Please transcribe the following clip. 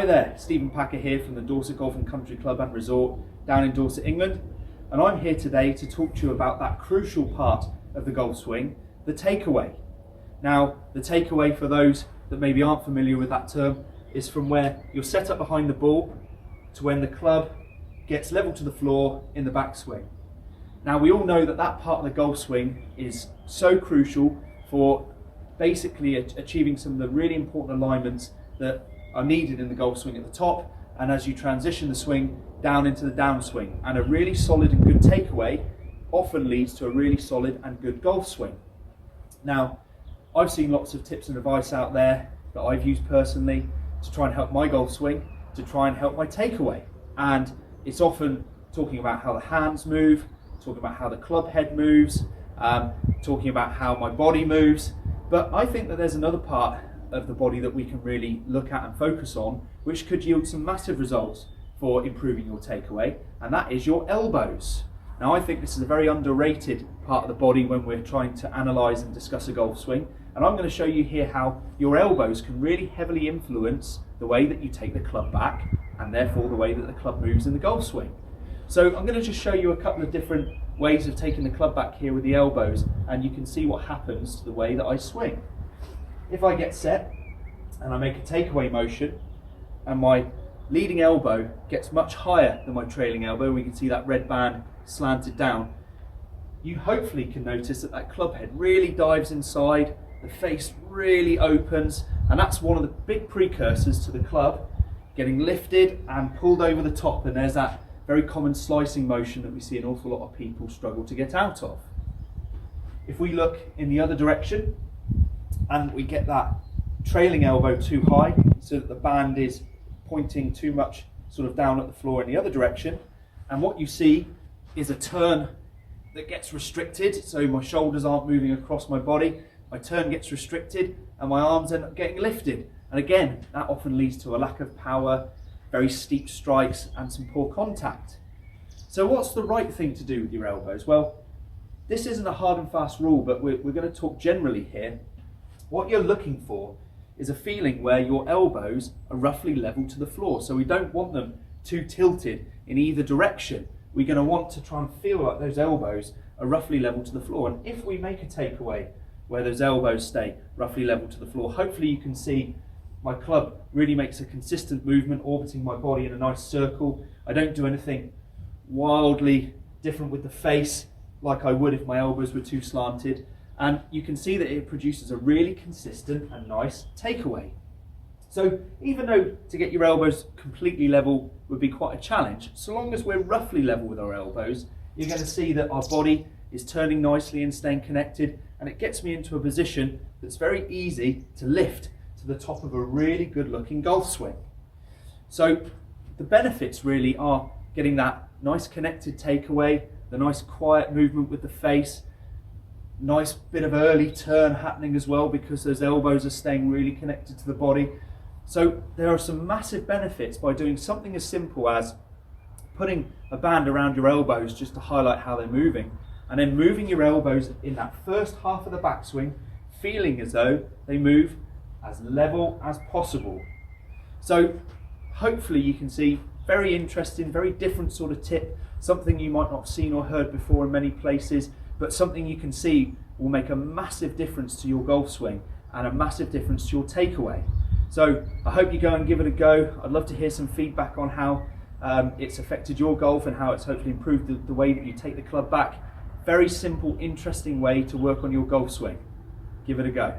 Hi there, Stephen Packer here from the Dorset Golf and Country Club and Resort down in Dorset, England. And I'm here today to talk to you about that crucial part of the golf swing, the takeaway. Now, the takeaway, for those that maybe aren't familiar with that term, is from where you're set up behind the ball to when the club gets level to the floor in the backswing. Now, we all know that that part of the golf swing is so crucial for basically achieving some of the really important alignments that are needed in the golf swing at the top, and as you transition the swing down into the downswing. And a really solid and good takeaway often leads to a really solid and good golf swing. Now, I've seen lots of tips and advice out there that I've used personally to try and help my golf swing, to try and help my takeaway. And it's often talking about how the hands move, talking about how the club head moves, talking about how my body moves. But I think that there's another part of the body that we can really look at and focus on, which could yield some massive results for improving your takeaway, and that is your elbows. Now, I think this is a very underrated part of the body when we're trying to analyse and discuss a golf swing, and I'm going to show you here how your elbows can really heavily influence the way that you take the club back, and therefore the way that the club moves in the golf swing. So I'm going to just show you a couple of different ways of taking the club back here with the elbows, and you can see what happens to the way that I swing. If I get set and I make a takeaway motion and my leading elbow gets much higher than my trailing elbow, we can see that red band slanted down, you hopefully can notice that that club head really dives inside, the face really opens, and that's one of the big precursors to the club getting lifted and pulled over the top, and there's that very common slicing motion that we see an awful lot of people struggle to get out of. If we look in the other direction and we get that trailing elbow too high so that the band is pointing too much sort of down at the floor in the other direction, and what you see is a turn that gets restricted, so my shoulders aren't moving across my body, my turn gets restricted and my arms end up getting lifted, and again that often leads to a lack of power, very steep strikes and some poor contact. So what's the right thing to do with your elbows? Well, this isn't a hard and fast rule, but we're going to talk generally here. What you're looking for is a feeling where your elbows are roughly level to the floor. So we don't want them too tilted in either direction. We're going to want to try and feel like those elbows are roughly level to the floor. And if we make a takeaway where those elbows stay roughly level to the floor, hopefully you can see my club really makes a consistent movement, orbiting my body in a nice circle. I don't do anything wildly different with the face like I would if my elbows were too slanted. And you can see that it produces a really consistent and nice takeaway. So even though to get your elbows completely level would be quite a challenge, so long as we're roughly level with our elbows, you're going to see that our body is turning nicely and staying connected, and it gets me into a position that's very easy to lift to the top of a really good looking golf swing. So the benefits really are getting that nice connected takeaway, the nice quiet movement with the face, nice bit of early turn happening as well because those elbows are staying really connected to the body. So there are some massive benefits by doing something as simple as putting a band around your elbows just to highlight how they're moving, and then moving your elbows in that first half of the backswing, feeling as though they move as level as possible. So hopefully you can see very interesting, very different sort of tip, something you might not have seen or heard before in many places, but something you can see will make a massive difference to your golf swing and a massive difference to your takeaway. So I hope you go and give it a go. I'd love to hear some feedback on how it's affected your golf and how it's hopefully improved the way that you take the club back. Very simple, interesting way to work on your golf swing. Give it a go.